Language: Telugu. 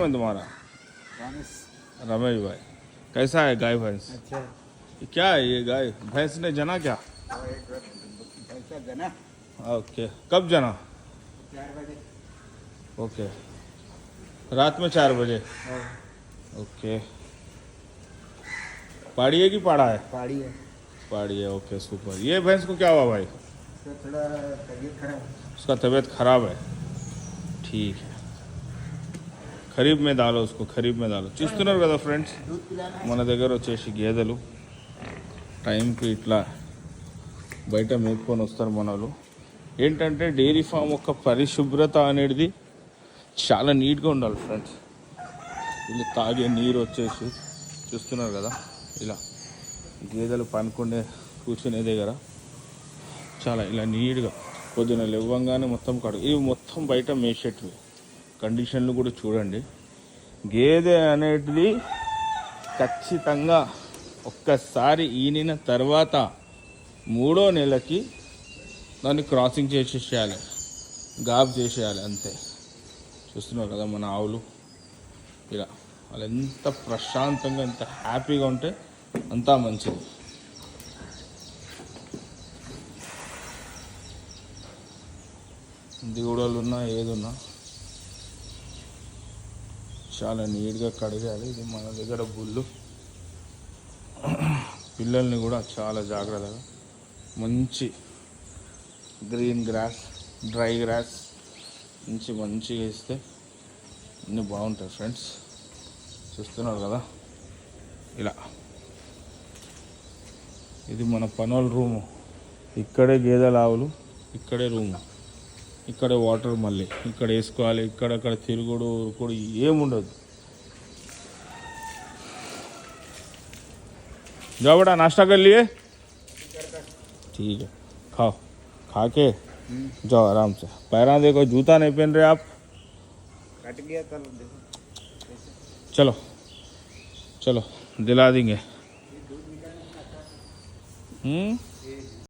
है तुम्हारा? रमेश। रमेश भाई, कैसा है गाय भैंस? अच्छा। ये क्या है ये गाय भैंस ने जना क्या? पैसा देना। ओके, कब जना? 4 बजे। ओके, रात में 4 बजे। ओके, पाड़ी है कि पाड़ा है? पहाड़ी है। पाड़ी है, ओके सुपर। ये भैंस को क्या हुआ भाई? तो थोड़ा तबीयत खराब है। उसका तबीयत खराब है, ठीक है। ఖరీబ్ में डालो उसको, ఖరీబ్ में डालो. చూస్తున్నారు కదా ఫ్రెండ్స్, दूध पिलाना है। మన దగ్గర వచ్చేసి గేదెలు టైంకి ఇట్లా బయట మేపుకొని వస్తారు మన వాళ్ళు. ఏంటంటే డైరీ ఫామ్ యొక్క పరిశుభ్రత అనేది చాలా నీట్గా ఉండాలి ఫ్రెండ్స్. వీళ్ళు తాగే నీరు వచ్చేసి చూస్తున్నారు కదా, ఇలా గేదెలు పనుకునే కూర్చునే దగ్గర చాలా ఇలా నీట్గా పొద్దున లేవగానే మొత్తం కడుగు. ఇవి మొత్తం బయట మేసేటివి. కండిషన్లు కూడా చూడండి. గేదె అనేటిది ఖచ్చితంగా ఒక్కసారి ఈనిన తర్వాత 3వ నెలకి దాన్ని క్రాసింగ్ చేసేసేయాలి, గాబ్ చేసేయాలి అంతే. చూస్తున్నారు కదా మన ఆవులు ఇలా, వాళ్ళు ఎంత ప్రశాంతంగా ఎంత హ్యాపీగా ఉంటే అంతా మంచిది. దిగుడలు ఉన్నా ఏదున్నా చాలా నీట్గా కడగాలి. ఇది మన దగ్గర బుల్లు. పిల్లల్ని కూడా చాలా జాగ్రత్తగా మంచి గ్రీన్ గ్రాస్, డ్రై గ్రాస్ మంచిగా ఇస్తే అన్నీ బాగుంటాయి ఫ్రెండ్స్. చూస్తున్నారు కదా ఇలా, ఇది మన పనోల రూము. ఇక్కడే గేదెల ఆవులు, ఇక్కడే రూము, ఇక్కడే వాటర్, మళ్ళీ ఇక్కడ వేసుకోవాలి. ఇక్కడక్కడ తిరుగుడు కూడా ఏముండదు. जाओ बेटा, नाश्ता कर लिए? ठीक है, खाओ, खा के जाओ आराम से. पैरा देखो, जूता नहीं पहन रहे आप. कट गया कल देखो। चलो चलो दिला देंगे.